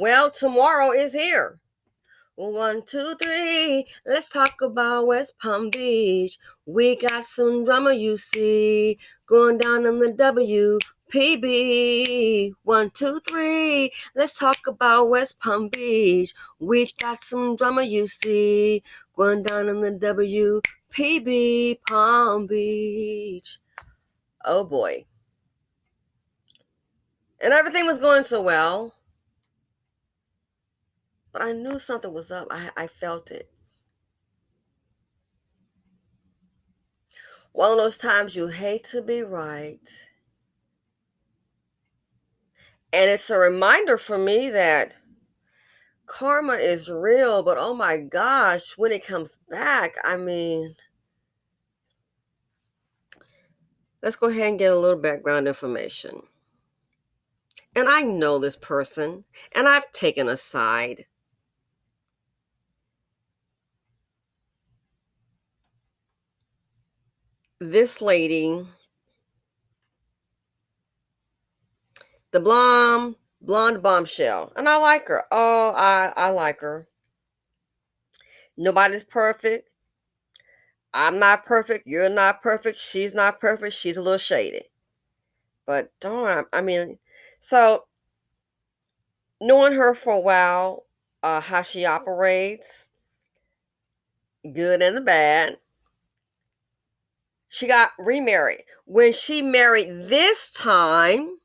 Well, tomorrow is here. 1, 2, 3. Let's talk about West Palm Beach. We got some drama, you see, going down in the WPB. 1, 2, 3. Let's talk about West Palm Beach. We got some drama, you see, going down in the WPB, Palm Beach. Oh boy. And everything was going so well. But I knew something was up. I felt it. One of those times you hate to be right. And it's a reminder for me that karma is real, but oh my gosh, when it comes back, let's go ahead and get a little background information. And I know this person, and I've taken a side. This lady, the blonde bombshell, and I like her. Oh, I like her. Nobody's perfect. I'm not perfect. You're not perfect. She's not perfect. She's a little shady. But darn, so knowing her for a while, how she operates, good and the bad, she got remarried. When she married this time,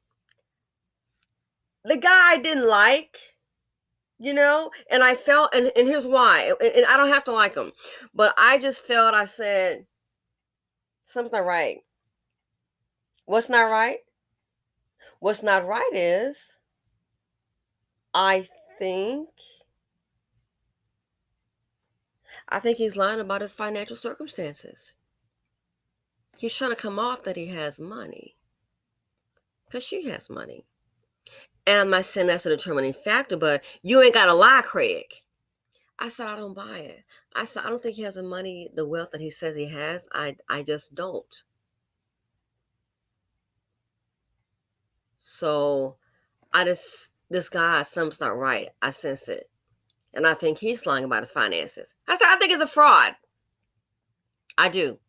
the guy I didn't like, and I felt, and here's why, and I don't have to like him, but I just felt, I said, something's not right. What's not right? What's not right is, I think he's lying about his financial circumstances. He's trying to come off that he has money. Because she has money. And I'm not saying that's a determining factor, but you ain't got to lie, Craig. I said, I don't buy it. I said, I don't think he has the wealth that he says he has. I just don't. So this guy, something's not right. I sense it. And I think he's lying about his finances. I said, I think it's a fraud. I do.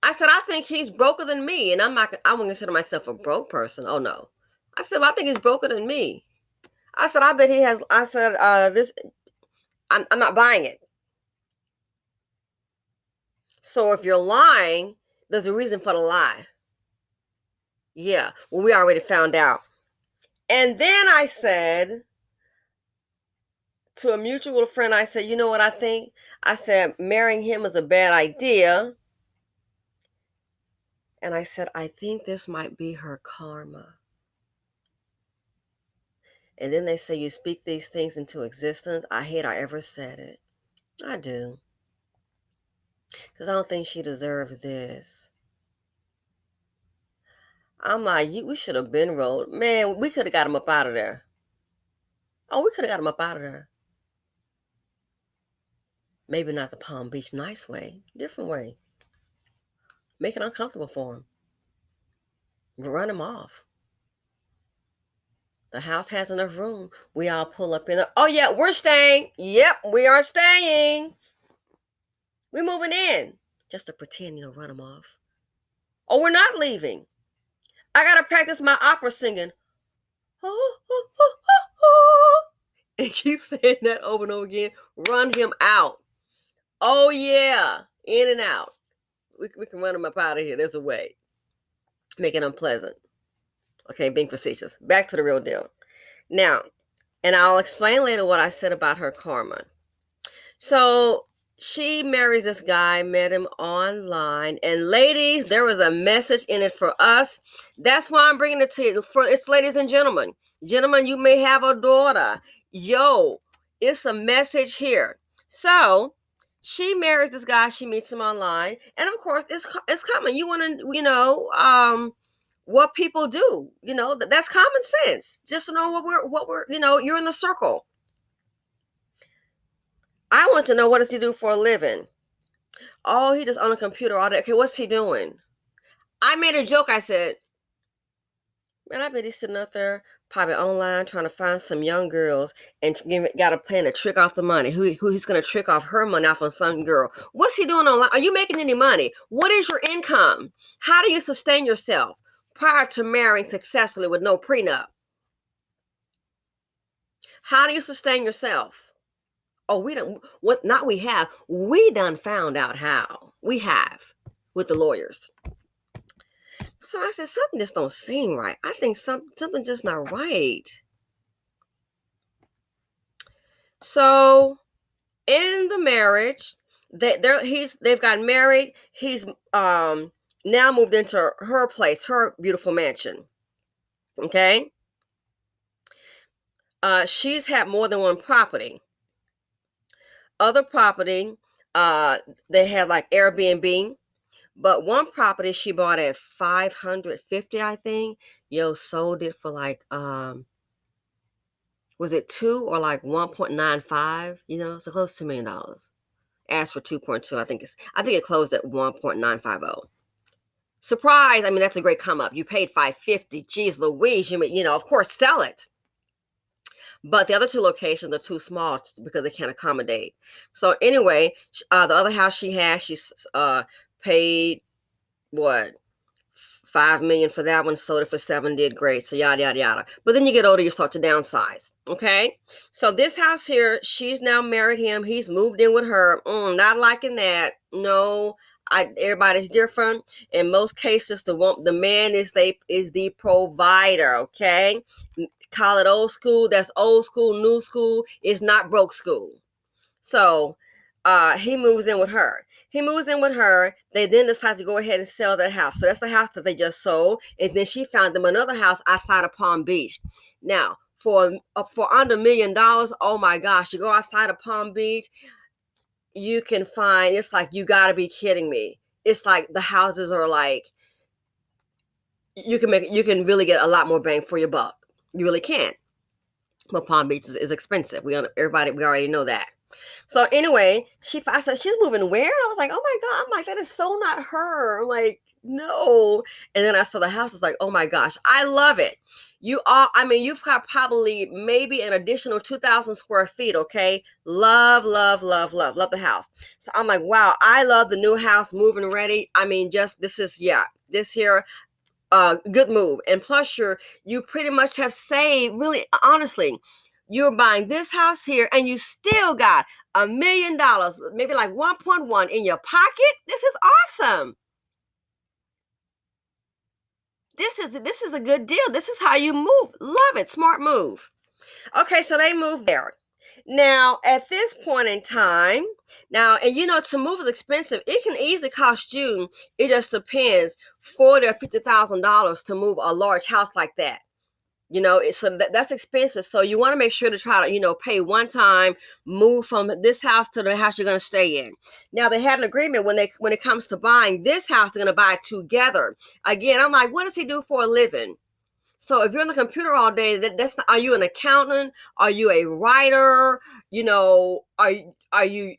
I said, I think he's broker than me. And I wouldn't consider myself a broke person. Oh, no. I said, well, I think he's broker than me. I said, I bet he has. I said, I'm not buying it. So if you're lying, there's a reason for the lie. Yeah, well, we already found out. And then I said to a mutual friend, I said, you know what I think? I said, marrying him is a bad idea. And I said, I think this might be her karma. And then they say you speak these things into existence. I hate I ever said it. I do. Because I don't think she deserves this. I'm like, we should have been rolled. Man, we could have got him up out of there. Oh, we could have got him up out of there. Maybe not the Palm Beach nice way. Different way. Make it uncomfortable for him. Run him off. The house has enough room. We all pull up in there. Oh, yeah, we're staying. Yep, we are staying. We're moving in. Just to pretend, run him off. Oh, we're not leaving. I got to practice my opera singing. And keep saying that over and over again. Run him out. Oh, yeah. In and out. We can run him up out of here. There's a way. Make it unpleasant. Okay, being facetious. Back to the real deal. Now, and I'll explain later what I said about her karma. So she marries this guy, met him online. And ladies, there was a message in it for us. That's why I'm bringing it to you. It's ladies and gentlemen. Gentlemen, you may have a daughter. Yo, it's a message here. So she marries this guy. She meets him online. And of course, it's common. You want to, what people do, that's common sense. Just to know what we're, you're in the circle. I want to know, what does he do for a living? Oh, he just on a computer all day. Okay, what's he doing? I made a joke. I said, Man, I bet he's sitting up there, probably online, trying to find some young girls and got a plan to trick off the money. Who he's going to trick off her money off on some girl? What's he doing online? Are you making any money? What is your income? How do you sustain yourself prior to marrying successfully with no prenup? How do you sustain yourself? Oh, we don't. What? Not we have. We done found out how. We have with the lawyers. So I said, something just don't seem right. I think something just not right. So in the marriage, they've gotten married. He's now moved into her place, her beautiful mansion. Okay. She's had more than one property. Other property, they had like Airbnb. But one property she bought at 550, I think. Sold it for like was it 2 or like 1.95? So close to $2 million. Asked for 2.2. I think it closed at 1.950. Surprise! I mean, that's a great come up. You paid 550. Geez, Louise, of course, sell it. But the other two locations are too small because they can't accommodate. So anyway, the other house she's paid what, $5 million for that one, sold it for $7 million, did great. So yada yada yada. But then you get older, you start to downsize. Okay. So this house here, she's now married him. He's moved in with her. Not liking that. No, everybody's different. In most cases, the man is the provider. Okay. Call it old school. That's old school. New school is not broke school. So he moves in with her. They then decide to go ahead and sell that house. So that's the house that they just sold. And then she found them another house outside of Palm Beach. Now, for under $1 million, oh my gosh, you go outside of Palm Beach, you can find, it's like, you got to be kidding me. It's like the houses are like, you can really get a lot more bang for your buck. You really can. But Palm Beach is expensive. We already know that. So anyway, I said, she's moving where? And I was like, oh my God. I'm like, that is so not her. I'm like, no. And then I saw the house. I was like, oh my gosh, I love it. You've got probably maybe an additional 2,000 square feet. Okay. Love the house. So I'm like, wow, I love the new house, moving ready. I mean, this here, good move. And plus you pretty much have saved, really, honestly, you're buying this house here and you still got $1 million, maybe like 1.1 in your pocket. This is awesome. This is a good deal. This is how you move. Love it. Smart move. Okay, so they moved there. Now, at this point in time, to move is expensive. It can easily cost you, it just depends, $40,000 or $50,000 to move a large house like that. So that's expensive. So you want to make sure to try to, pay one time, move from this house to the house you're going to stay in. Now, they had an agreement when it comes to buying this house, they're going to buy it together. Again, I'm like, what does he do for a living? So if you're on the computer all day, are you an accountant? Are you a writer? Are you,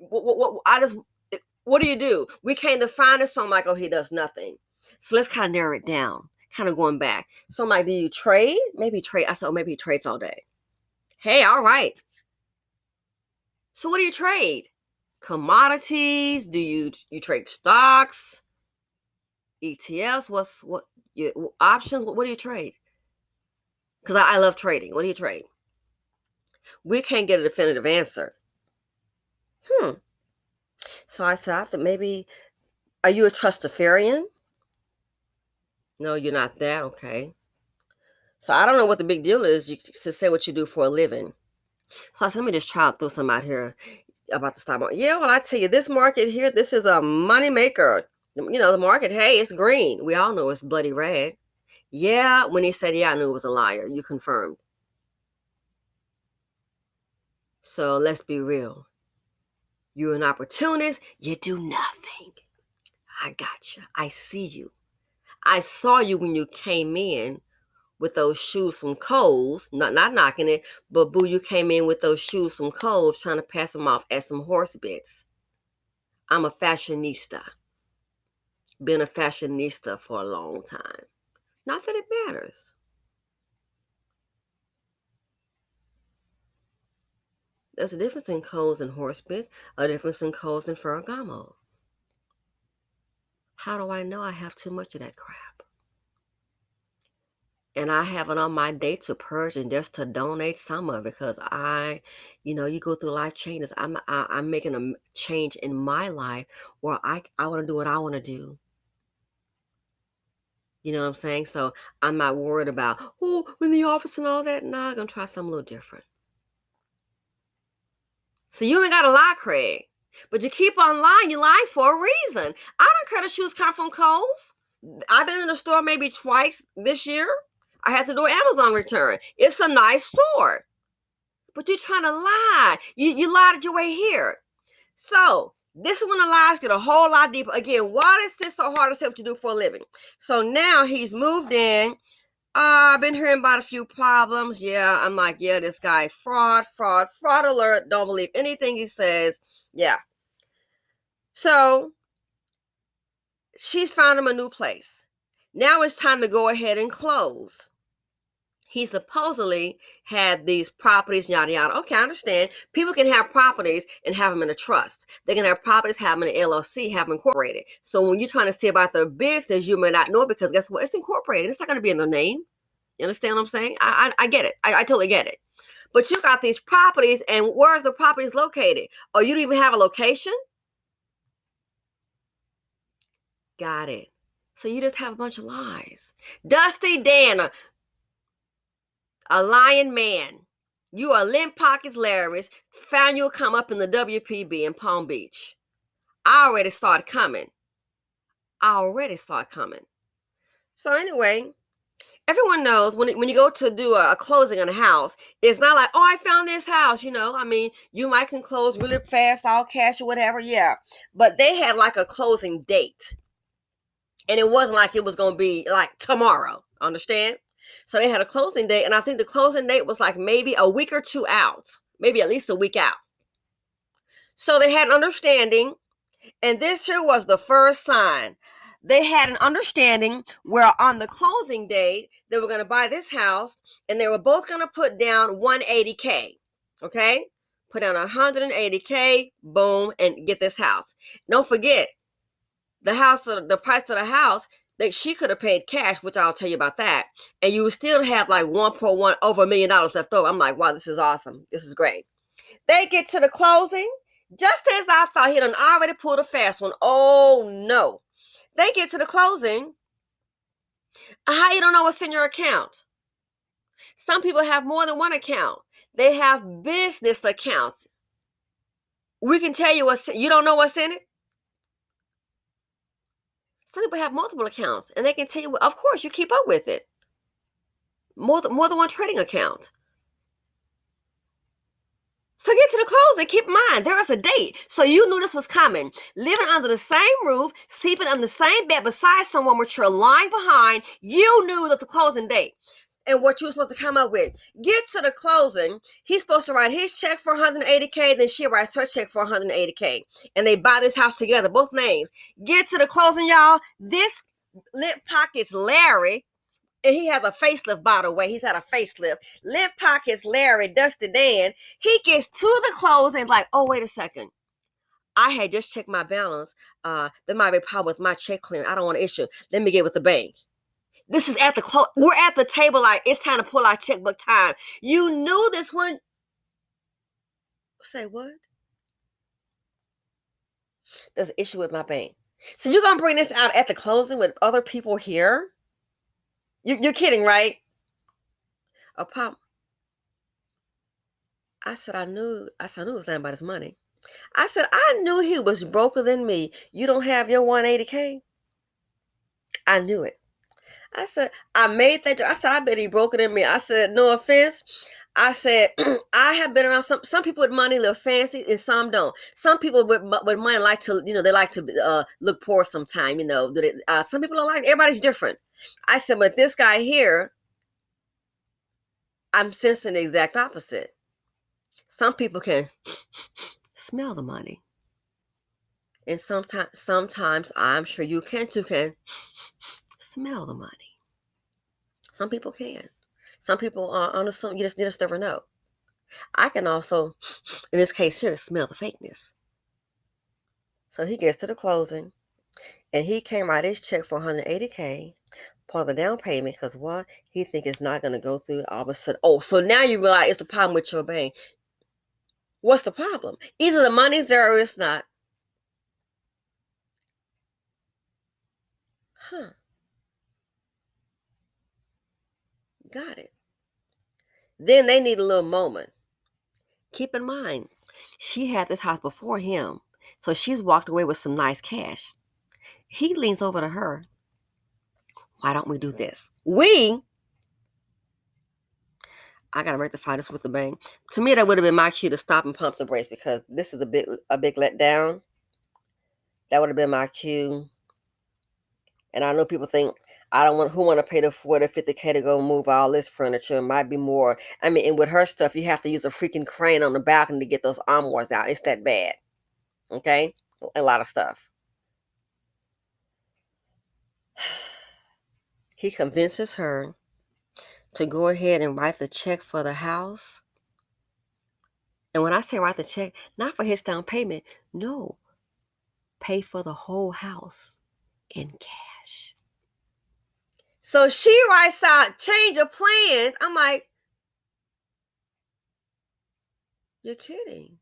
what do you do? We can't define it. So I'm like, oh, he does nothing. So let's kind of narrow it down, kind of going back. So I'm like, do you trade? Maybe trade. I said, oh, maybe he trades all day. Hey, all right. So what do you trade? Commodities? Do you trade stocks? ETFs? What options? What do you trade? Because I love trading. What do you trade? We can't get a definitive answer. So I said, I think maybe, are you a trustafarian? No, you're not that. Okay. So I don't know what the big deal is. You to say what you do for a living. So I said, let me just try to throw some out here about the stock market. Yeah, well, I tell you, this market here, this is a money maker. The market, hey, it's green. We all know it's bloody red. Yeah, when he said, yeah, I knew it was a liar. You confirmed. So let's be real. You're an opportunist. You do nothing. I got you. I see you. I saw you when you came in with those shoes from Kohl's. Not knocking it, but boo, you came in with those shoes from Kohl's trying to pass them off as some horse bits. I'm a fashionista. Been a fashionista for a long time. Not that it matters. There's a difference in Coles and Horsebit, a difference in Coles and Ferragamo. How do I know I have too much of that crap? And I have it on my day to purge and just to donate some of it, because you go through life changes. I'm making a change in my life where I want to do what I want to do. You know what I'm saying? So I'm not worried about, in the office and all that. Nah, I'm going to try something a little different. So you ain't got to lie, Craig. But you keep on lying. You lie for a reason. I don't care the shoes come from Kohl's. I've been in the store maybe twice this year. I had to do an Amazon return. It's a nice store. But you're trying to lie. You lied your way here. So this is when the lies get a whole lot deeper. Again, why is this so hard to say what you do for a living? So now he's moved in. I've been hearing about a few problems. Yeah, I'm like, yeah, this guy, fraud alert. Don't believe anything he says. Yeah. So she's found him a new place. Now it's time to go ahead and close. He supposedly had these properties, yada, yada. Okay, I understand. People can have properties and have them in a trust. They can have properties, have them in an LLC, have them incorporated. So when you're trying to see about their business, you may not know, because guess what? It's incorporated. It's not going to be in their name. You understand what I'm saying? I get it. I totally get it. But you got these properties, and where's the properties located? Oh, you don't even have a location? Got it. So you just have a bunch of lies. Dusty Dan, a lying man. You are Limp Pockets Larry's. Found you'll come up in the WPB in Palm Beach. I already saw it coming. So anyway, everyone knows when you go to do a closing on a house, it's not like, I found this house, you might can close really fast, all cash or whatever, yeah. But they had like a closing date. And it wasn't like it was going to be like tomorrow, understand? So they had a closing date, and I think the closing date was like maybe a week or two out, maybe at least a week out. So they had an understanding, and this here was the first sign. They had an understanding where on the closing date, they were going to buy this house, and they were both going to put down $180K, okay? Put down $180K, boom, and get this house. Don't forget, the price of the house, that she could have paid cash, which I'll tell you about that, and you would still have like $1.1 over $1 million left over. I'm like, wow, this is awesome. This is great. They get to the closing, just as I thought, he done already pulled a fast one. Oh no. They get to the closing. How you don't know what's in your account? Some people have more than one account. They have business accounts. We can tell you you don't know what's in it. Some people have multiple accounts, and they can tell you, of course, you keep up with it. More than one trading account. So get to the closing. Keep in mind, there is a date. So you knew this was coming. Living under the same roof, sleeping on the same bed beside someone which you're lying behind, you knew that the closing date and what you were supposed to come up with. Get to the closing. He's supposed to write his check for $180K, then she writes her check for $180K. And they buy this house together, both names. Get to the closing, y'all. This Limp Pockets Larry, and he has a facelift, by the way. He's had a facelift. Limp Pockets Larry, Dusty Dan, he gets to the closing like, oh, wait a second. I had just checked my balance. There might be a problem with my check clearing. I don't want to issue. Let me get with the bank. This is at the close. We're at the table like it's time to pull our checkbook time. You knew this one. Say what? There's an issue with my bank. So you're going to bring this out at the closing with other people here? You're kidding, right? A pop. I said, I knew it was lying about his money. I said, I knew he was broker than me. You don't have your $180K? I knew it. I said, I made that joke. I said, I bet he broke it in me. I said, no offense. I said, I have been around some people with money live fancy and some don't. Some people with money like to, they like to look poor sometime, some people don't like, everybody's different. I said, but this guy here, I'm sensing the exact opposite. Some people can smell the money. And sometimes I'm sure you can smell the money. Some people can. Some people unassuming. You just never know. I can also, in this case here, smell the fakeness. So he gets to the closing, and he came out his check for $180K, part of the down payment, because what? He think it's not going to go through. All of a sudden, oh, so now you realize it's a problem with your bank. What's the problem? Either the money's there or it's not. Huh. Got it. Then they need a little moment. Keep in mind, she had this house before him, so she's walked away with some nice cash. He leans over to her. Why don't we do this? I gotta rectify this with the bank. To me, that would have been my cue to stop and pump the brakes, because this is a big letdown. That would have been my cue. And I know people think, I don't want, who want to pay the 40, 50K to go move all this furniture? It might be more. I mean, and with her stuff, you have to use a freaking crane on the balcony to get those armoires out. It's that bad. Okay? A lot of stuff. He convinces her to go ahead and write the check for the house. And when I say write the check, not for his down payment, no, pay for the whole house in cash. So she writes out change of plans. I'm like, you're kidding.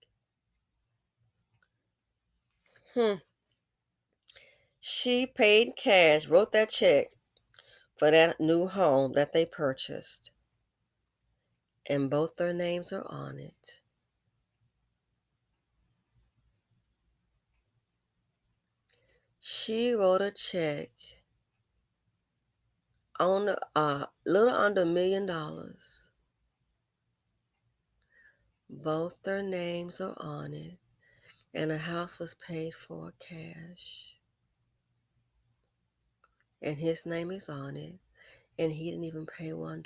She paid cash, wrote that check for that new home that they purchased. And both their names are on it. She wrote a check on a little under $1 million. Both their names are on it. And the house was paid for cash. And his name is on it. And he didn't even pay $1.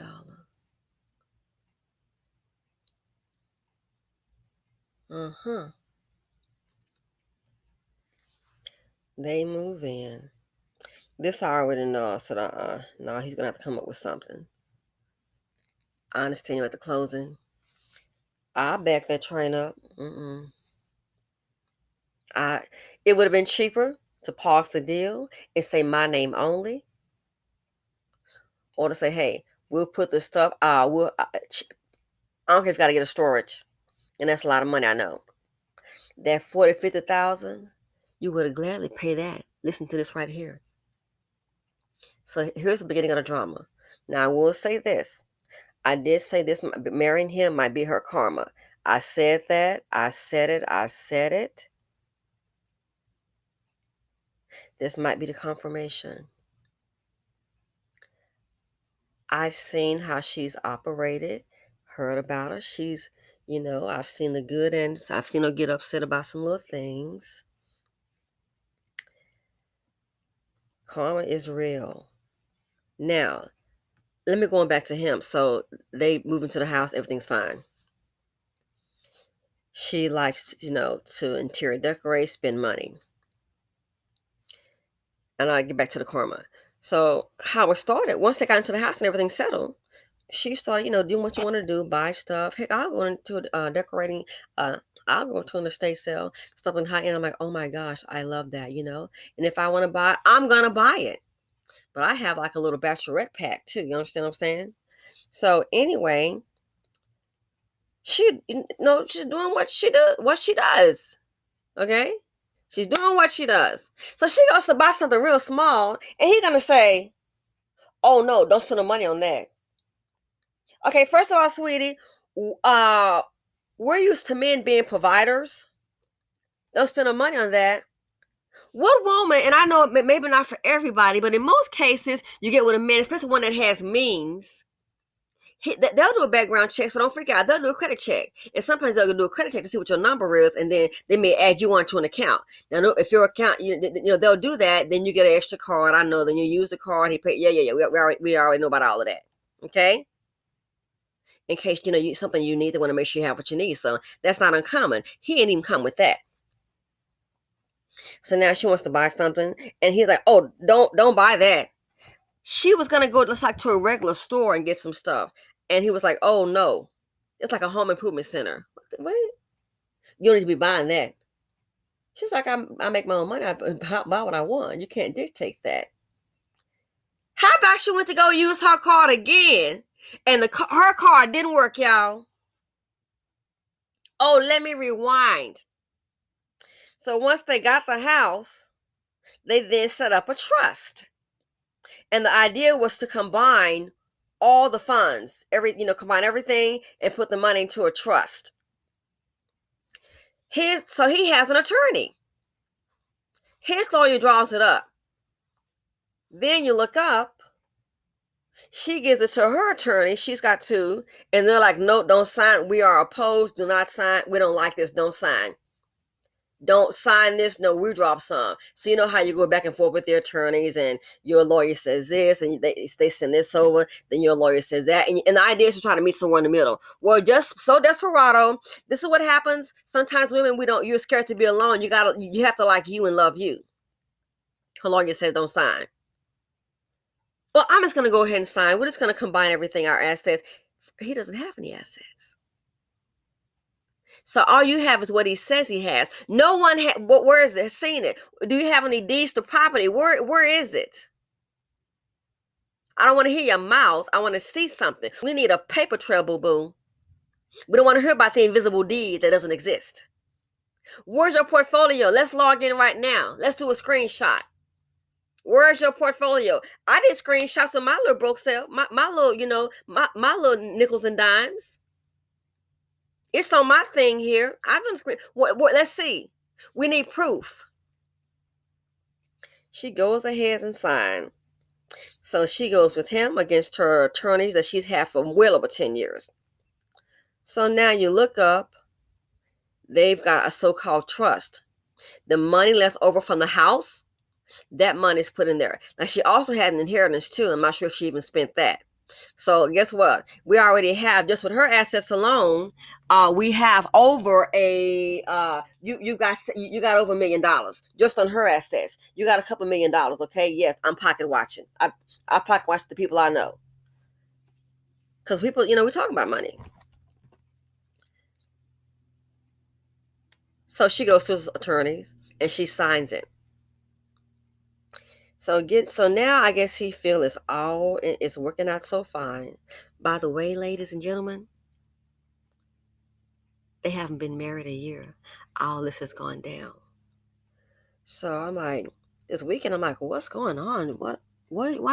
They move in. This I already know. I said, no, he's going to have to come up with something. I understand you at the closing. I'll back that train up. It would have been cheaper to pause the deal and say my name only. Or to say, hey, we'll put the stuff, I don't care if you got to get a storage. And that's a lot of money, I know. That 40, 50,000, you would have gladly pay that. Listen to this right here. So here's the beginning of the drama. Now I will say this. I did say this, marrying him might be her karma. I said that. I said it. This might be the confirmation. I've seen how she's operated, heard about her. She's, I've seen the good ends. I've seen her get upset about some little things. Karma is real. Now, let me go back to him. So they move into the house. Everything's fine. She likes, to interior decorate, spend money. And I get back to the karma. So how it started, once they got into the house and everything settled, she started, doing what you want to do, buy stuff. Heck, I'll go into decorating. I'll go to an estate sale, something high end. I'm like, oh my gosh, I love that, And if I want to buy it, I'm going to buy it. But I have like a little bachelorette pack too. You understand what I'm saying? So anyway, she's doing what she does. Okay? She's doing what she does. So she goes to buy something real small, and he's going to say, oh no, don't spend the money on that. Okay, first of all, sweetie, we're used to men being providers. Don't spend the money on that. What woman, and I know maybe not for everybody, but in most cases, you get with a man, especially one that has means, they'll do a background check, so don't freak out. They'll do a credit check. And sometimes they'll do a credit check to see what your number is, and then they may add you onto an account. Now, if your account, they'll do that, then you get an extra card. I know, then you use the card, he pay, yeah. We already know about all of that. Okay? In case, something you need, they want to make sure you have what you need. So that's not uncommon. He ain't even come with that. So now she wants to buy something, and he's like, oh, don't buy that. She was going to go just like to a regular store and get some stuff. And he was like, oh, no. It's like a home improvement center. What? You don't need to be buying that. She's like, I make my own money. I buy what I want. You can't dictate that. How about she went to go use her card again, and her card didn't work, y'all? Oh, let me rewind. So once they got the house, they then set up a trust. And the idea was to combine all the funds, combine everything and put the money into a trust. So he has an attorney. His lawyer draws it up. Then you look up, she gives it to her attorney. She's got two, and they're like, no, don't sign. We are opposed. Do not sign. We don't like this. Don't sign. Don't sign this. No, we drop some. So you know how you go back and forth with their attorneys, and your lawyer says this, and they send this over. Then your lawyer says that, and the idea is to try to meet somewhere in the middle. Well, just so desperado. This is what happens. Sometimes women, you're scared to be alone. You have to like you and love you. Her lawyer says don't sign. Well, I'm just going to go ahead and sign. We're just going to combine everything, our assets. He doesn't have any assets. So all you have is what he says he has. No one where is it? Seen it? Do you have any deeds to property? Where is it? I don't want to hear your mouth. I want to see something. We need a paper trail, boo-boo. We don't want to hear about the invisible deed that doesn't exist. Where's your portfolio? Let's log in right now. Let's do a screenshot. Where's your portfolio? I did screenshots of my little broke sale, my little, my little nickels and dimes. It's on my thing here. I've done screen. Let's see. We need proof. She goes ahead and signs. So she goes with him against her attorneys that she's had for well over 10 years. So now you look up, they've got a so-called trust. The money left over from the house, that money's put in there. Now, she also had an inheritance too. I'm not sure if she even spent that. So guess what? We already have, just with her assets alone, we have over you got over $1 million just on her assets. You got a couple $1 million. Okay, yes, I'm pocket watching. I pocket watch the people I know, because people, we talk about money. So she goes to his attorneys and she signs it. So now I guess he feels it's working out so fine. By the way, ladies and gentlemen, they haven't been married a year. All this has gone down. So I'm like, this weekend, I'm like, what's going on? What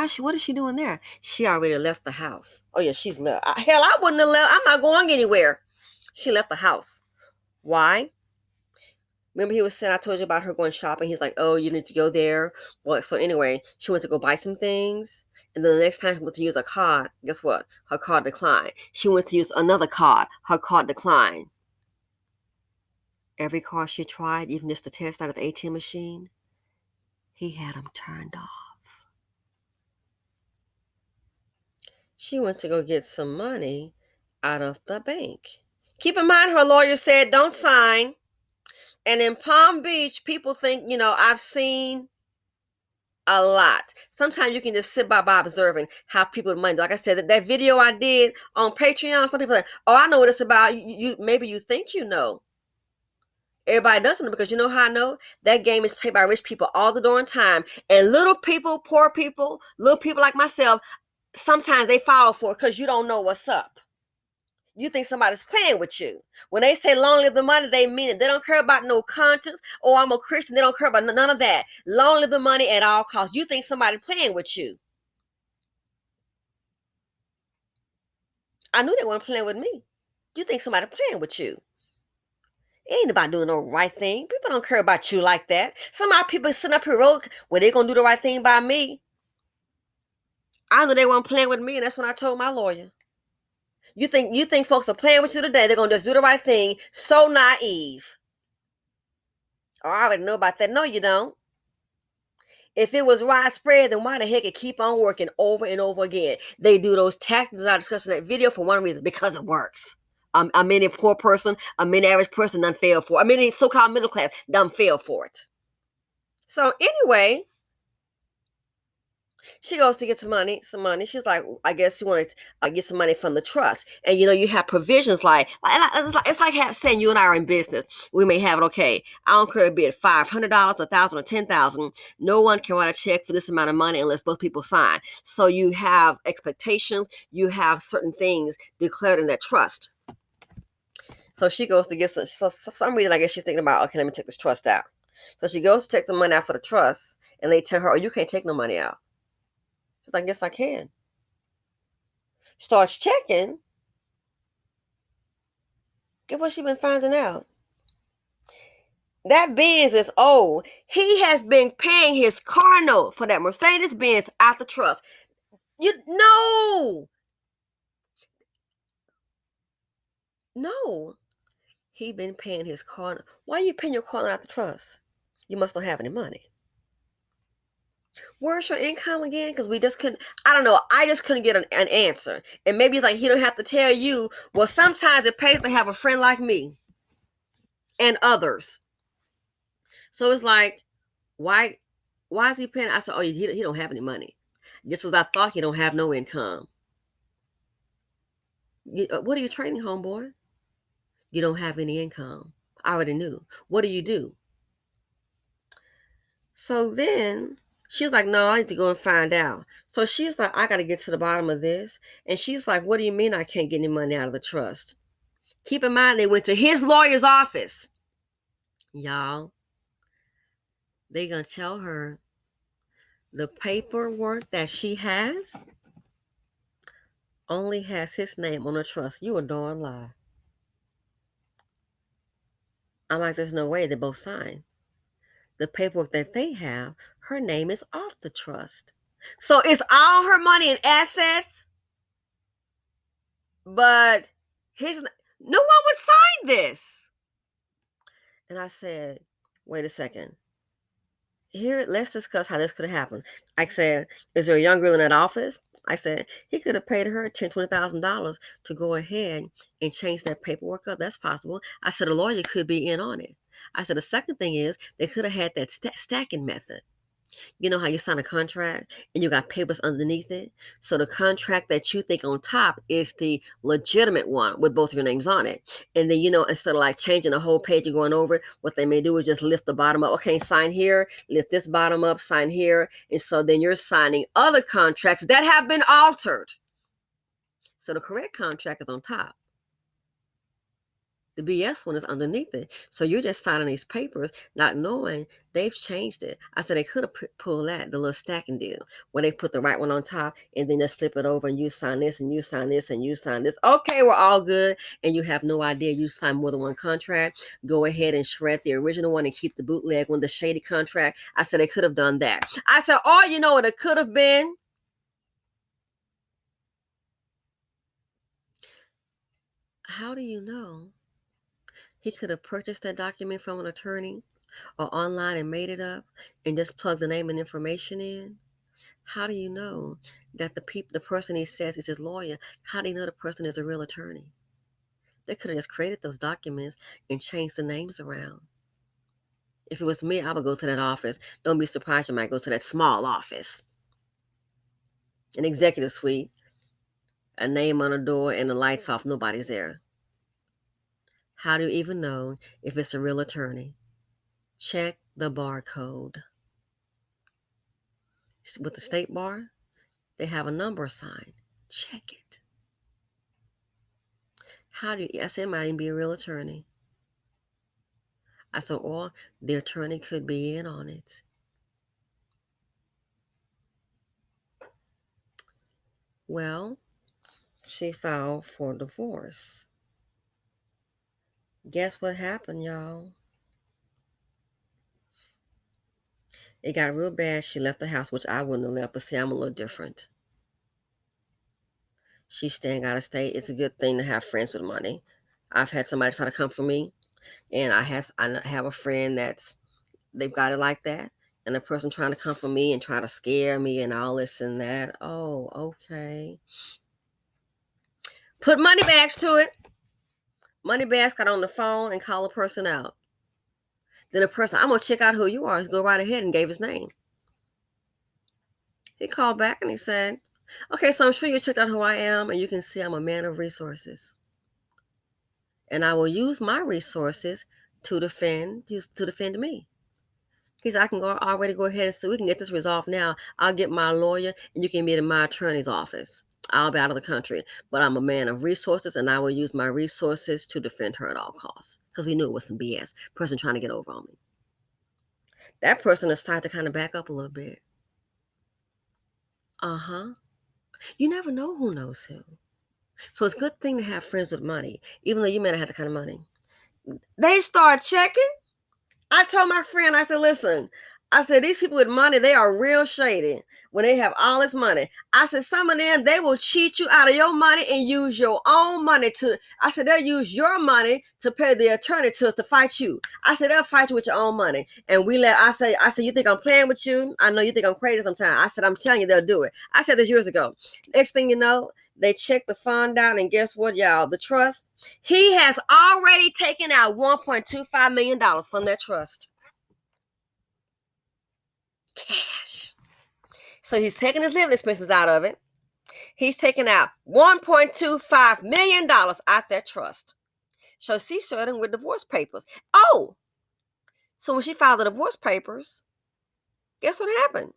is she doing there? She already left the house. Oh yeah, she's left. Hell, I wouldn't have left. I'm not going anywhere. She left the house. Why? Remember he was saying, I told you about her going shopping. He's like, oh, you need to go there. Well, so anyway, she went to go buy some things. And then the next time she went to use a card, guess what? Her card declined. She went to use another card. Her card declined. Every card she tried, even just to test out of the ATM machine, he had them turned off. She went to go get some money out of the bank. Keep in mind, her lawyer said, don't sign. And in Palm Beach, people think, I've seen a lot. Sometimes you can just sit by observing how people money. Like I said, that video I did on Patreon, some people are like, oh, I know what it's about. Maybe you think you know. Everybody doesn't know, because you know how I know? That game is played by rich people all the darn time. And little people, poor people, little people like myself, sometimes they fall for it because you don't know what's up. You think somebody's playing with you. When they say long live the money, they mean it. They don't care about no conscience. Oh, I'm a Christian. They don't care about none of that. Long live the money at all costs. You think somebody's playing with you. I knew they weren't playing with me. You think somebody playing with you. It ain't about doing the right thing. People don't care about you like that. Some of our people sitting up here, well, they going to do the right thing by me. I knew they weren't playing with me, and that's when I told my lawyer. You think folks are playing with you today, they're going to just do the right thing. So naive. Oh, I already know about that. No, you don't. If it was widespread, then why the heck it keep on working over and over again? They do those tactics I discussed in that video for one reason, because it works. A many poor person, a many average person done fail for it. A many so-called middle class done fail for it. So anyway, She goes to get some money. She's like, I guess she wanted to get some money from the trust. And you have provisions like saying you and I are in business. We may have it, okay. I don't care, be it $500, 1,000, or 10,000. No one can write a check for this amount of money unless both people sign. So you have expectations. You have certain things declared in that trust. So she goes to get some. For some reason, I guess she's thinking about, okay, let me take this trust out. So she goes to take some money out for the trust, and they tell her, oh, you can't take no money out. She's like, yes, I can. Starts checking. Get what she been finding out. That Benz is old. He has been paying his car note for that Mercedes Benz out the trust. You no. He been paying his car note. Why are you paying your car note out the trust? You must not have any money. Where's your income again? Because we just couldn't, I don't know. I just couldn't get an answer. And maybe it's like he don't have to tell you. Well, sometimes it pays to have a friend like me and others. So it's like, why is he paying? I said, oh, he don't have any money. Just as I thought, he don't have no income. What are you trading, homeboy? You don't have any income. I already knew. What do you do? So then she's like, no, I need to go and find out. So she's like, I got to get to the bottom of this. And she's like, what do you mean I can't get any money out of the trust? Keep in mind, they went to his lawyer's office. Y'all, they going to tell her the paperwork that she has only has his name on the trust. You a darn lie. I'm like, there's no way they both signed. The paperwork that they have, her name is off the trust. So it's all her money and assets, but no one would sign this. And I said, wait a second. Here, let's discuss how this could have happened. I said, is there a young girl in that office? I said, he could have paid her $10,000, $20,000 to go ahead and change that paperwork up. That's possible. I said, a lawyer could be in on it. I said, the second thing is they could have had that stacking method. You know how you sign a contract and you got papers underneath it? So the contract that you think on top is the legitimate one with both your names on it. And then, instead of like changing the whole page and going over it, what they may do is just lift the bottom up. Okay, sign here, lift this bottom up, sign here. And so then you're signing other contracts that have been altered. So the correct contract is on top. The BS one is underneath it. So you're just signing these papers, not knowing they've changed it. I said they could have pulled that, the little stacking deal, where they put the right one on top and then just flip it over and you sign this and you sign this and you sign this. Okay, we're all good. And you have no idea you signed more than one contract. Go ahead and shred the original one and keep the bootleg one, the shady contract. I said they could have done that. I said, oh, you know what it could have been? How do you know? He could have purchased that document from an attorney or online and made it up and just plugged the name and information in. How do you know that the person he says is his lawyer, how do you know the person is a real attorney? They could have just created those documents and changed the names around. If it was me, I would go to that office. Don't be surprised you might go to that small office. An executive suite, a name on a door, and the lights off. Nobody's there. How do you even know if it's a real attorney? Check the barcode. With the state bar, they have a number assigned. Check it. I said it might even be a real attorney. I said, or the attorney could be in on it. Well, she filed for divorce. Guess what happened, y'all? It got real bad. She left the house, which I wouldn't have left, but see, I'm a little different. She's staying out of state. It's a good thing to have friends with money. I've had somebody try to come for me, and I have a friend they've got it like that. And the person trying to come for me and try to scare me and all this and that. Oh, okay. Put money bags to it. Money bags got on the phone and call a person out. Then the person, I'm going to check out who you are. Go right ahead and gave his name. He called back and he said, okay, so I'm sure you checked out who I am, and you can see I'm a man of resources. And I will use my resources to defend me. He said, I can already go ahead and see, we can get this resolved now. I'll get my lawyer and you can meet in my attorney's office. I'll be out of the country, but I'm a man of resources and I will use my resources to defend her at all costs. Because we knew it was some BS. Person trying to get over on me. That person decided to kind of back up a little bit. Uh-huh. You never know who knows who. So it's a good thing to have friends with money, even though you may not have the kind of money. They start checking. I told my friend, I said, listen, I said, these people with money, they are real shady when they have all this money. I said, some of them, they will cheat you out of your money and use your own money I said, they'll use your money to pay the attorney to fight you. I said, they'll fight you with your own money. And I said, you think I'm playing with you? I know you think I'm crazy sometimes. I said, I'm telling you, they'll do it. I said this years ago. Next thing you know, they checked the fund out, and guess what, y'all? The trust, he has already taken out $1.25 million from that trust. Cash. So he's taking his living expenses out of it. He's taking out $1.25 million out that trust. So she showed him with divorce papers. Oh, so when she filed the divorce papers, guess what happened?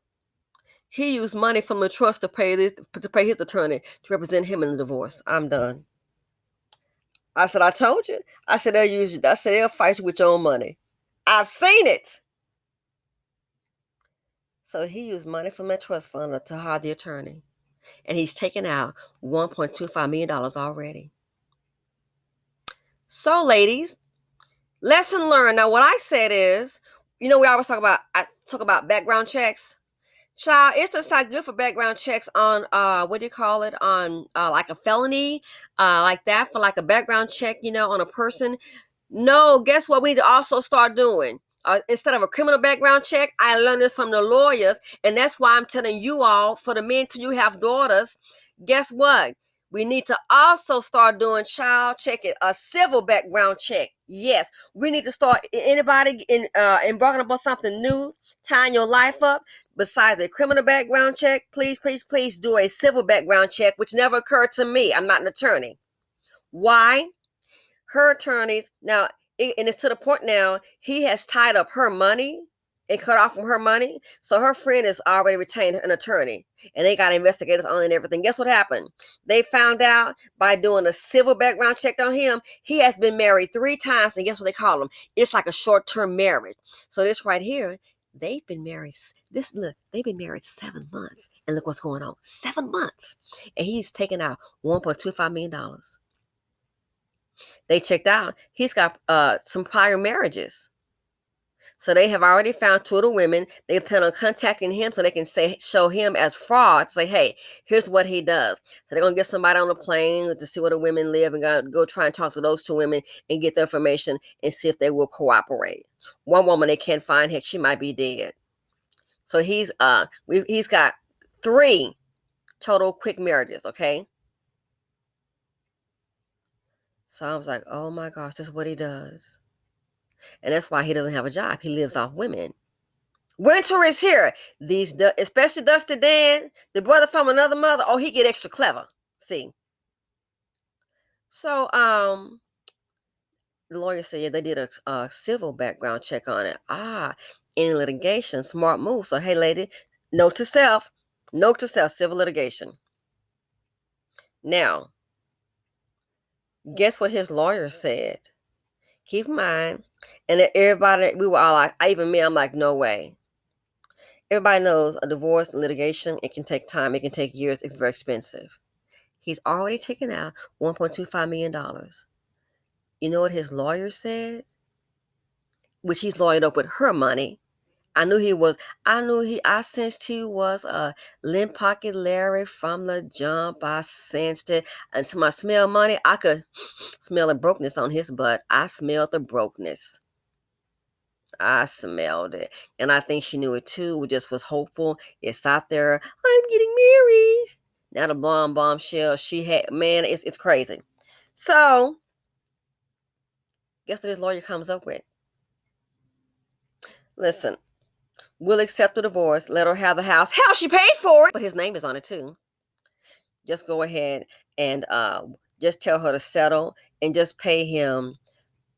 He used money from the trust to pay his attorney to represent him in the divorce. I'm done. I said, I told you. I said, they'll use you. I said, they'll fight you with your own money. I've seen it. So he used money from that trust fund to hire the attorney. And he's taken out $1.25 million already. So, ladies, lesson learned. Now, what I said is, we always talk about background checks. Child, it's just not good for background checks on what do you call it, on like a felony, like that, for like a background check, on a person. No, guess what we need to also start doing? Instead of a criminal background check, I learned this from the lawyers, and that's why I'm telling you all, for the men till you have daughters, guess what? We need to also start doing child checking, a civil background check. Yes, we need to start. Anybody embarking upon something new, tying your life up, besides a criminal background check, please, please, please do a civil background check, which never occurred to me. I'm not an attorney. Why? Her attorneys, now, and it's to the point now, he has tied up her money and cut off from her money. So her friend has already retained an attorney, and they got investigators on and everything. Guess what happened? They found out by doing a civil background check on him, he has been married 3 times, and guess what they call him? It's like a short-term marriage. So this right here, they've been married 7 months, and look what's going on. 7 months, and he's taken out $1.25 million. They checked out. He's got some prior marriages. So they have already found 2 of the women. They plan on contacting him so they can show him as fraud. Say, hey, here's what he does. So they're going to get somebody on the plane to see where the women live and go try and talk to those 2 women and get the information and see if they will cooperate. One woman they can't find, heck, she might be dead. So he's got 3 total quick marriages, okay? So I was like, oh my gosh, this is what he does. And that's why he doesn't have a job. He lives off women. Winter is here. Especially Dusty Dan, the brother from another mother. Oh, he get extra clever. See. So, the lawyer said, yeah, they did a civil background check on it. In litigation, smart move. So, hey, lady, note to self, civil litigation. Now, guess what his lawyer said? Keep in mind, and everybody, we were all like, even me, I'm like, no way. Everybody knows a divorce and litigation, it can take time, it can take years, it's very expensive. He's already taken out $1.25 million. You know what his lawyer said? Which he's lawyered up with her money. I sensed he was a limp pocket Larry from the jump. I sensed it. And to my smell money, I could smell the brokenness on his butt. I smelled the brokenness. I smelled it. And I think she knew it too. We just was hopeful. It's out there. I'm getting married. Now the bombshell she had, man, it's crazy. So, guess what his lawyer comes up with? Listen, We'll accept the divorce. Let her have the house. Hell, she paid for it, but his name is on it too. Just go ahead and just tell her to settle and just pay him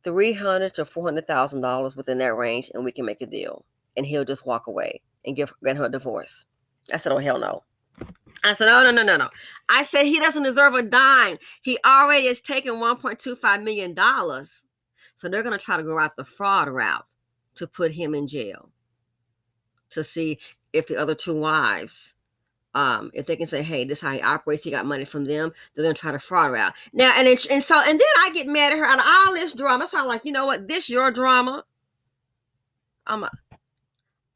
$300,000 to $400,000 within that range, and we can make a deal. And he'll just walk away and grant her a divorce. I said, oh hell no. I said, oh no. I said he doesn't deserve a dime. He already has taken $1.25 million. So they're going to try to go out the fraud route to put him in jail, to see if the other two wives, if they can say, hey, this is how he operates, he got money from them, they're gonna try to fraud her out. Now, and then I get mad at her out of all this drama. So I'm like, you know what? This your drama.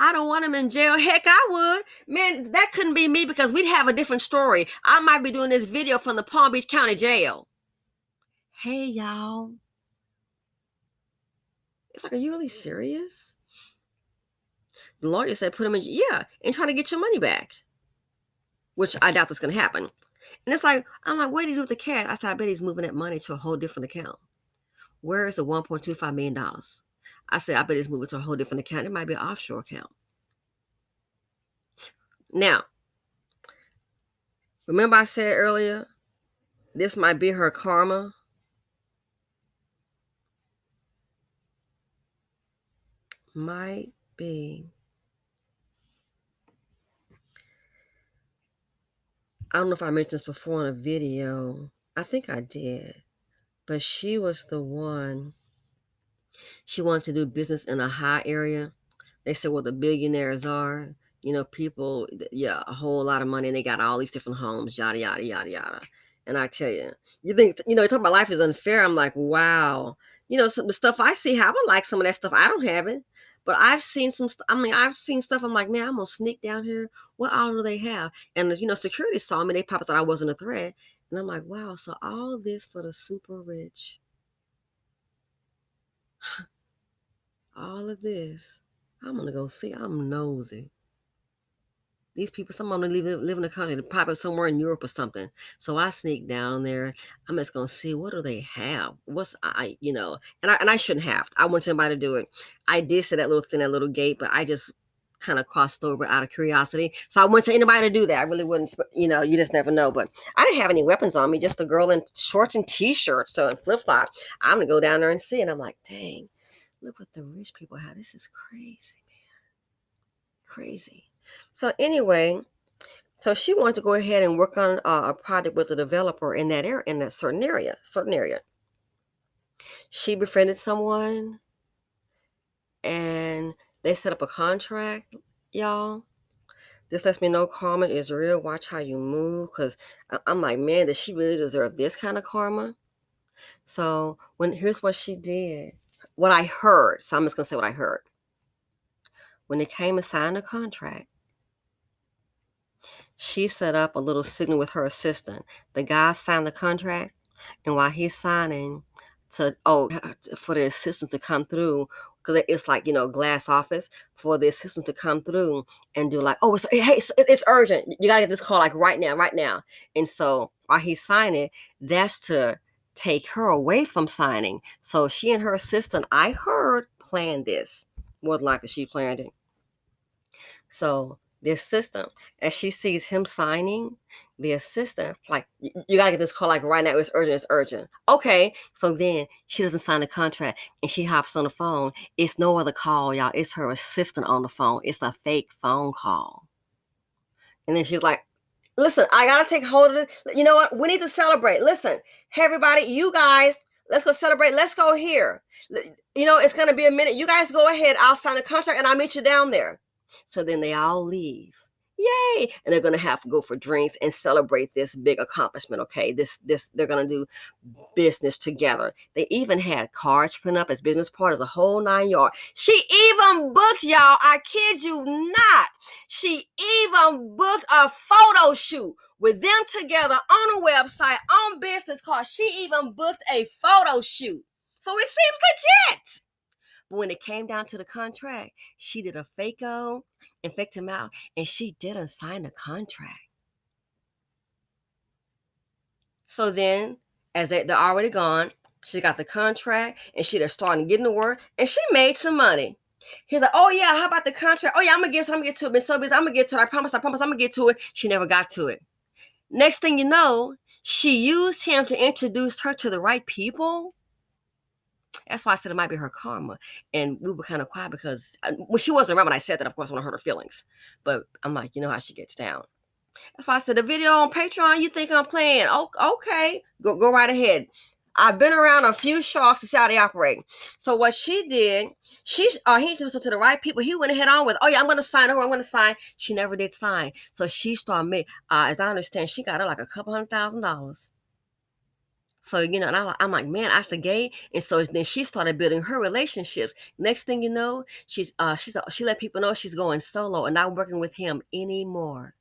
I don't want him in jail. Heck, I would. Man, that couldn't be me, because we'd have a different story. I might be doing this video from the Palm Beach County Jail. Hey, y'all. It's like, are you really serious? The lawyer said put him in, yeah, and try to get your money back, which I doubt that's going to happen. And it's like, I'm like, what did he do with the cash? I said, I bet he's moving that money to a whole different account. Where is the $1.25 million? I said, I bet he's moving to a whole different account. It might be an offshore account. Now, remember I said earlier, this might be her karma. Might be. I don't know if I mentioned this before in a video. I think I did. But she was the one. She wanted to do business in a high area. They said where the billionaires are. You know, people, yeah, a whole lot of money, and they got all these different homes, yada, yada, yada, yada. And I tell you, you think, you talk about life is unfair. I'm like, wow. Some of the stuff I see, I would like some of that stuff. I don't have it. But I've seen I've seen stuff. I'm like, man, I'm going to sneak down here. What all do they have? And, security saw me. They probably thought I wasn't a threat. And I'm like, wow, so all this for the super rich. All of this. I'm going to go see. I'm nosy. These people, some of them live in the country, probably somewhere in Europe or something. So I sneak down there. I'm just gonna see, what do they have? What's and I shouldn't have. I want somebody to do it. I did say that little thing, that little gate, but I just kind of crossed over out of curiosity. So I wouldn't say anybody to do that. I really wouldn't. You just never know. But I didn't have any weapons on me. Just a girl in shorts and t-shirts, so in flip flop. I'm gonna go down there and see. And I'm like, dang, look what the rich people have. This is crazy, man. Crazy. So anyway, so she wanted to go ahead and work on a project with a developer in that area, in that certain area. She befriended someone, and they set up a contract, y'all. This lets me know karma is real. Watch how you move, because I'm like, man, does she really deserve this kind of karma? So here's what she did, what I heard. So I'm just gonna say what I heard. When they came to sign the contract, she set up a little signal with her assistant. The guy signed the contract, and while he's signing, for the assistant to come through, because it's like, glass office, for the assistant to come through and do like, oh, it's urgent. You gotta get this call like right now. And so while he's signing, that's to take her away from signing. So she and her assistant, I heard, planned this. More than likely, she planned it. So the assistant, as she sees him signing, the assistant, like, you gotta get this call like right now. It's urgent. Okay. So then she doesn't sign the contract, and she hops on the phone. It's no other call, y'all. It's her assistant on the phone. It's a fake phone call. And then she's like, listen, I gotta take hold of it. You know what? We need to celebrate. Listen, hey, everybody, you guys, let's go celebrate. Let's go here. It's gonna be a minute. You guys go ahead. I'll sign the contract, and I'll meet you down there. So then they all leave. Yay! And they're going to have to go for drinks and celebrate this big accomplishment, okay? They're going to do business together. They even had cards printed up as business partners, a whole 9 yards. She even booked, y'all, I kid you not, she even booked a photo shoot with them together on a website, on business cards. She even booked a photo shoot. So it seems legit. But when it came down to the contract, she did a fake-o and faked him out, and she didn't sign the contract. So then, as they're already gone, she got the contract, and they're starting to get into work, and she made some money. He's like, oh yeah, how about the contract? Oh yeah, I'm gonna get to it. Been so busy, I'm gonna get to it. I promise, I'm gonna get to it. She never got to it. Next thing you know, she used him to introduce her to the right people. That's why I said it might be her karma. And we were kind of quiet because well, she wasn't around when I said that, of course, when I hurt her feelings. But I'm like, you know how she gets down. That's why I said the video on Patreon, you think I'm playing. Oh, okay. Go right ahead. I've been around a few sharks to see how they operate. So what she did, he introduced her to the right people. He went ahead on with, oh yeah, I'm going to sign her. I'm going to sign. She never did sign. So she started, as I understand, she got her like a couple $100,000. So, you know, and I'm like, man, after gay. And so then she started building her relationships. Next thing you know, she let people know she's going solo and not working with him anymore.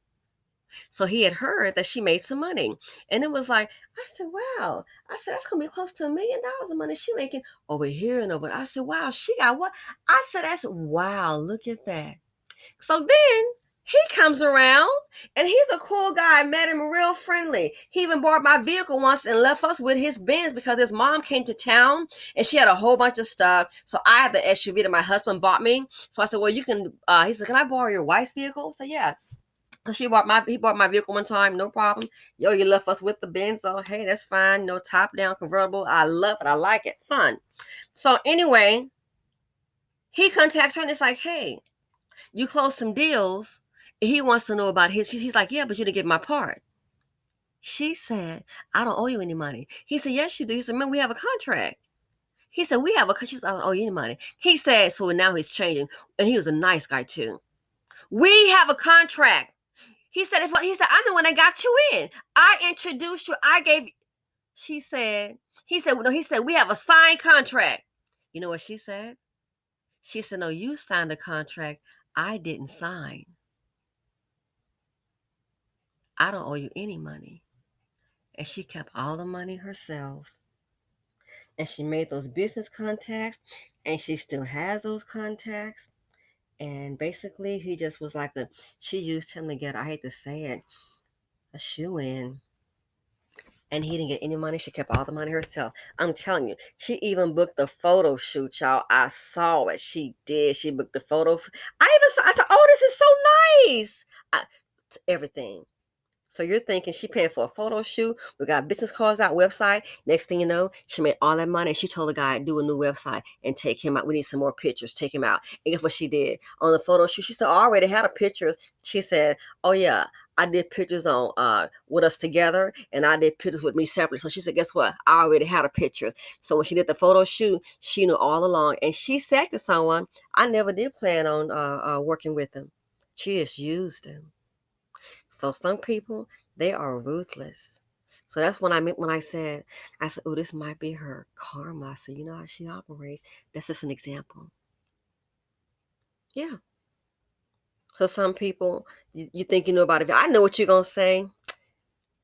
So he had heard that she made some money. And it was like, I said, wow. I said, that's going to be close to $1 million of money she making over here and over. I said, wow, she got what? I said, that's wow. Look at that. So then he comes around and he's a cool guy. I met him real friendly. He even bought my vehicle once and left us with his Benz because his mom came to town and she had a whole bunch of stuff. So I had the SUV that my husband bought me. So I said, well, you can, he said, can I borrow your wife's vehicle? So yeah. He bought my vehicle one time, no problem. Yo, you left us with the Benz. So hey, that's fine. No top down convertible. I love it. I like it. Fun. So anyway, he contacts her and it's like, hey, you closed some deals. He wants to know about his. He's like, yeah, but you didn't get my part. She said, I don't owe you any money. He said, yes, you do. He said, man, we have a contract. He said, we have a contract. She said, I don't owe you any money. He said, so now he's changing. And he was a nice guy too. We have a contract. He said, I'm the one that got you in. I introduced you. I gave. He said, we have a signed contract. You know what she said? She said, no, you signed a contract I didn't sign. I don't owe you any money. And she kept all the money herself. And she made those business contacts. And she still has those contacts. And basically, he just was like she used him to get, I hate to say it, a shoe-in. And he didn't get any money. She kept all the money herself. I'm telling you, she even booked a photo shoot, y'all. I saw it. She did. She booked the photo. I said, oh, this is so nice. Everything. So you're thinking she paying for a photo shoot. We got business cards out, website. Next thing you know, she made all that money. She told the guy, do a new website and take him out. We need some more pictures. Take him out. And guess what she did? On the photo shoot, she said, I already had a pictures. She said, oh yeah, I did pictures on with us together and I did pictures with me separately. So she said, guess what? I already had a picture. So when she did the photo shoot, she knew all along. And she said to someone, I never did plan on working with him. She just used him. So some people, they are ruthless. So that's what I meant when I said, oh, this might be her karma. So you know how she operates. That's just an example. Yeah. So some people, you think you know about it. I know what you're going to say.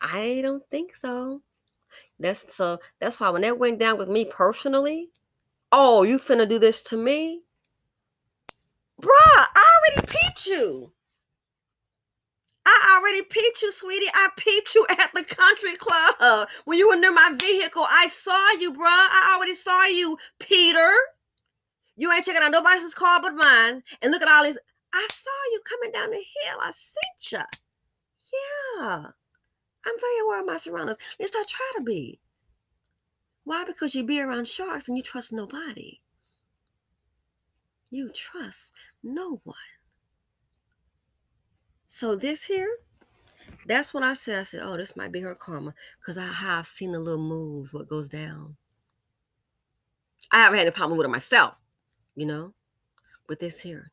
I don't think so. That's why when that went down with me personally, oh, you finna do this to me? Bruh, I already peeped you. I already peeped you, sweetie. I peeped you at the country club. When you were near my vehicle, I saw you, bruh. I already saw you, Peter. You ain't checking out nobody's car but mine. And look at all these. I saw you coming down the hill. I sent you. Yeah. I'm very aware of my surroundings. At least I try to be. Why? Because you be around sharks and you trust nobody. You trust no one. So this here, that's when I said, oh, this might be her karma. Because I have seen the little moves, what goes down. I haven't had a problem with it myself, you know, with this here.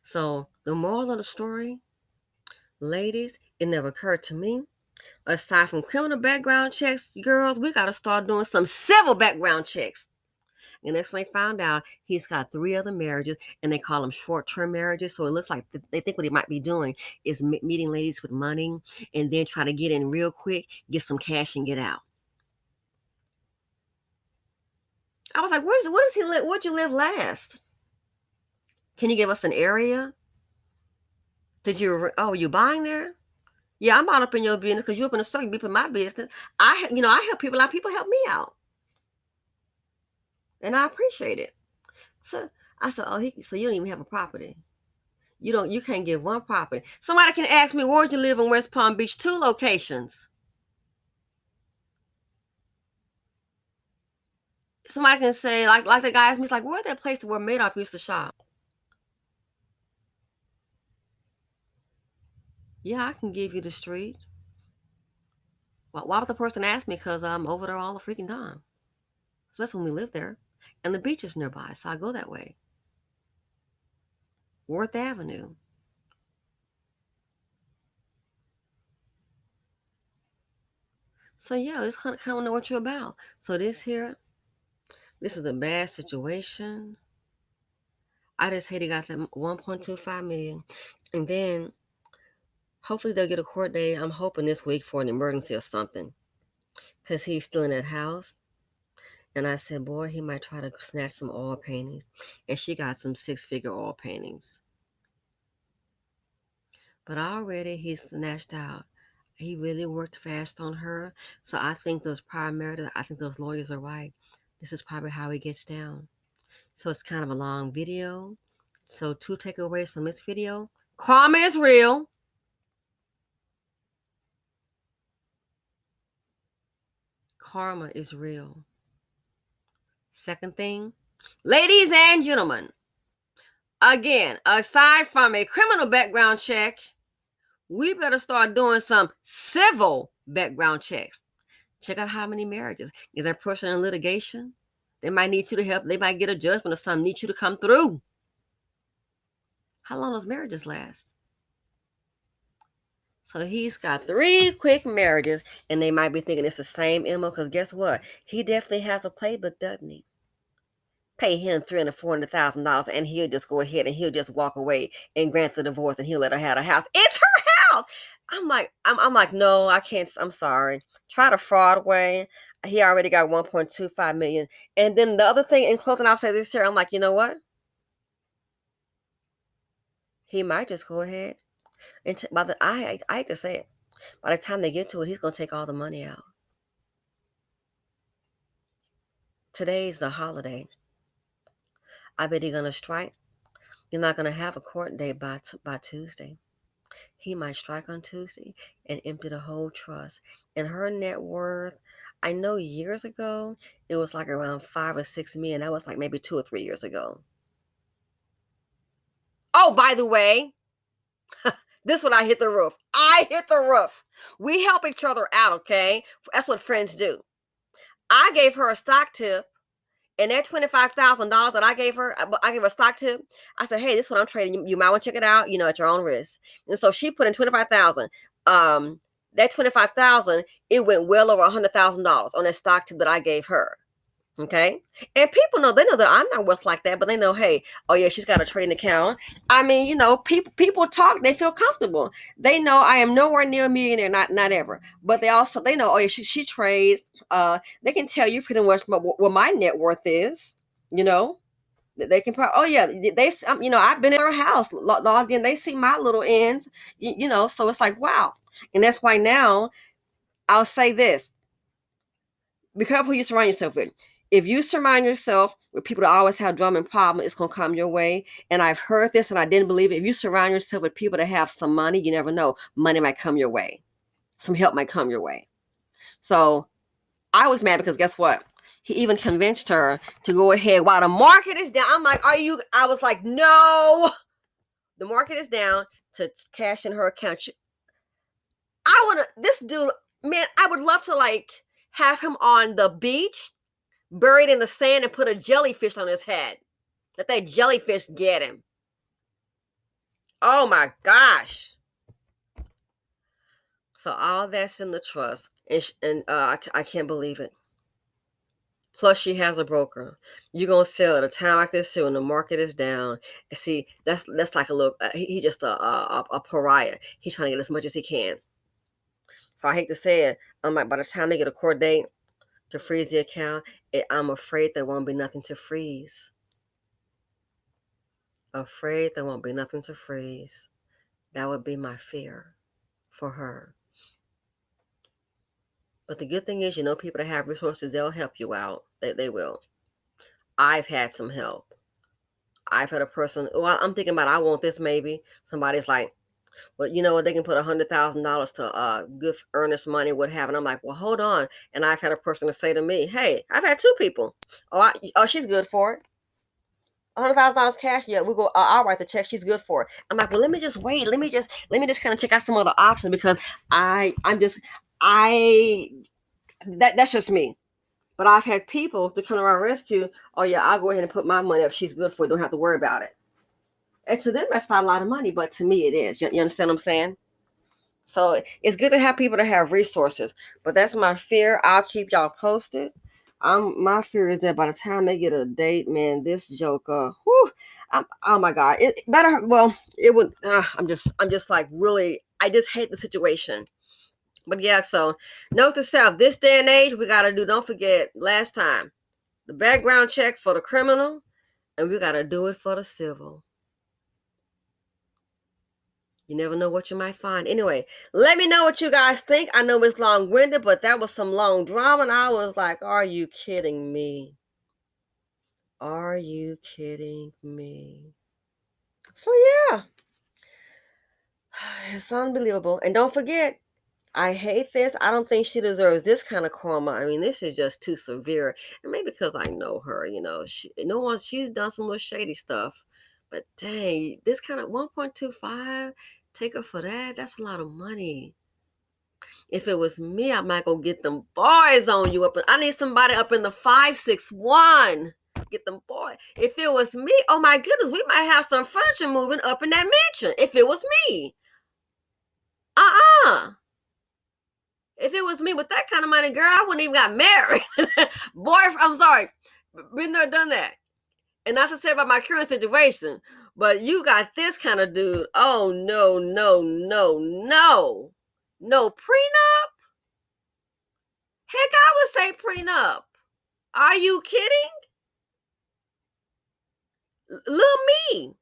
So the moral of the story, ladies, it never occurred to me. Aside from criminal background checks, girls, we got to start doing some civil background checks. And next thing they found out, he's got 3 other marriages, and they call them short-term marriages. So it looks like they think what he might be doing is meeting ladies with money and then try to get in real quick, get some cash, and get out. I was like, what does he live? Where'd you live last? Can you give us an area? You buying there? Yeah, I'm all up in your business because you up in the store, you be in my business. I help people out. People help me out. And I appreciate it. So I said, oh, so you don't even have a property. You can't get one property. Somebody can ask me, where'd you live in West Palm Beach? 2 locations. Somebody can say, like the guy asked me, he's like, where's that place where Madoff used to shop? Yeah, I can give you the street. Well, why would the person ask me? Because I'm over there all the freaking time. So that's when we live there. And the beach is nearby, so I go that way. Worth Avenue. So yeah, I just kind of know what you're about. So this is a bad situation. I just hate he got that 1.25 million. And then hopefully they'll get a court date. I'm hoping this week for an emergency or something. Because he's still in that house. And I said, boy, he might try to snatch some oil paintings. And she got some 6-figure oil paintings. But already he's snatched out. He really worked fast on her. So I think those lawyers are right. This is probably how he gets down. So it's kind of a long video. So 2 takeaways from this video. Karma is real. Karma is real. Second thing, ladies and gentlemen, again, aside from a criminal background check, we better start doing some civil background checks. Check out how many marriages. Is that person in litigation? They might need you to help. They might get a judgment or something, need you to come through. How long does marriages last? So he's got 3 quick marriages, and they might be thinking it's the same MO, because guess what? He definitely has a playbook, doesn't he? Pay him $300,000 or $400,000, and he'll just go ahead and he'll just walk away and grant the divorce, and he'll let her have a house. It's her house. I'm like, no, I can't. I'm sorry. Try the fraud way. He already got 1.25 million. And then the other thing in closing, I'll say this here. I'm like, you know what? He might just go ahead and I hate to say it. By the time they get to it, he's gonna take all the money out. Today's the holiday. I bet he's gonna strike. You're not gonna have a court date by Tuesday. He might strike on Tuesday and empty the whole trust. And her net worth, I know years ago, it was like around 5 or 6 million. That was like maybe 2 or 3 years ago. Oh, by the way, this one I hit the roof. I hit the roof. We help each other out, okay? That's what friends do. I gave her a stock tip. And that $25,000 that I gave her a stock tip. I said, hey, this is what I'm trading. You might want to check it out, at your own risk. And so she put in $25,000. That $25,000, it went well over $100,000 on that stock tip that I gave her. Okay. And people know, they know that I'm not worth like that, but they know, hey, oh yeah, she's got a trading account. I mean, people talk, they feel comfortable. They know I am nowhere near a millionaire, not ever. But they know, oh yeah, she trades. They can tell you pretty much what my net worth is, They can probably, oh yeah, I've been in her house, logged in, they see my little ends, so it's like, wow. And that's why now I'll say this. Be careful who you surround yourself with. If you surround yourself with people that always have drama and problem, it's going to come your way. And I've heard this and I didn't believe it. If you surround yourself with people that have some money, you never know. Money might come your way. Some help might come your way. So I was mad because guess what? He even convinced her to go ahead while the market is down. I'm like, I was like, no, the market is down, to cash in her account. This dude, man, I would love to have him on the beach, buried in the sand, and put a jellyfish on his head. Let that jellyfish get him. Oh my gosh. So all that's in the trust. And I can't believe it. Plus she has a broker. You're going to sell at a time like this too, when the market is down. See, that's like a little, he just a pariah. He's trying to get as much as he can. So I hate to say it. I'm like, by the time they get a court date to freeze the account, I'm afraid there won't be nothing to freeze. Afraid there won't be nothing to freeze. That would be my fear for her. But the good thing is, people that have resources, they'll help you out. They will. I've had some help. I've had a person, well, I'm thinking about, I want this maybe. Somebody's like, well, you know what, they can put $100,000 to good earnest money, what have. And I'm like, well, hold on. And I've had a person to say to me, hey, I've had two people. Oh, she's good for it. $100,000 cash. Yeah, we go. I'll write the check. She's good for it. I'm like, well, let me just wait. Let me just kind of check out some other options because I'm just I that's just me. But I've had people to come to our rescue. Oh yeah, I'll go ahead and put my money up. She's good for it. Don't have to worry about it. And to them, that's not a lot of money, but to me, it is. You understand what I'm saying? So it's good to have people that have resources. But that's my fear. I'll keep y'all posted. My fear is that by the time they get a date, man, this joker, whew, oh my God, it better. Well, it would. I'm just like really. I just hate the situation. But yeah, so note to self: this day and age, we gotta do. Don't forget, last time the background check for the criminal, and we gotta do it for the civil. You never know what you might find. Anyway, let me know what you guys think. I know it's long-winded, but that was some long drama, and I was like, are you kidding me? Are you kidding me? So yeah, it's unbelievable. And don't forget, I hate this. I don't think she deserves this kind of karma. I mean, this is just too severe. And maybe because I know her, she's done some little shady stuff. But dang, this kind of 1.25, take her for that. That's a lot of money. If it was me, I might go get them boys on you up. I need somebody up in the 561. Get them boys. If it was me, oh my goodness, we might have some furniture moving up in that mansion. If it was me. Uh-uh. If it was me with that kind of money, girl, I wouldn't even got married. Boy, I'm sorry. Been there, done that. And not to say about my current situation, but you got this kind of dude. Oh, no, no, no, no. No prenup? Heck, I would say prenup. Are you kidding? Little me.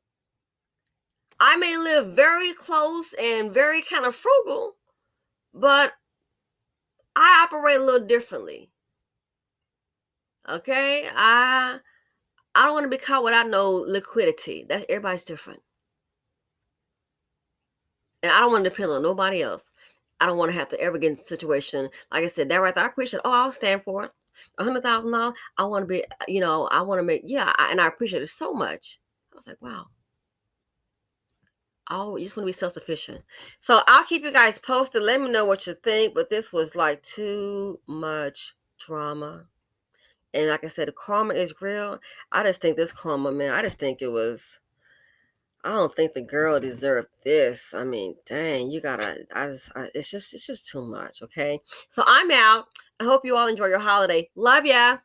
I may live very close and very kind of frugal, but I operate a little differently. Okay? I don't want to be caught without no liquidity. That everybody's different. And I don't want to depend on nobody else. I don't want to have to ever get in a situation. Like I said, that right there, I appreciate it. Oh, I'll stand for it. $100,000. I want to be, I want to make, and I appreciate it so much. I was like, wow. Oh, you just want to be self-sufficient. So I'll keep you guys posted. Let me know what you think. But this was like too much drama. And like I said, the karma is real. I just think this karma, man, I don't think the girl deserved this. I mean, dang, it's just too much. Okay. So I'm out. I hope you all enjoy your holiday. Love ya.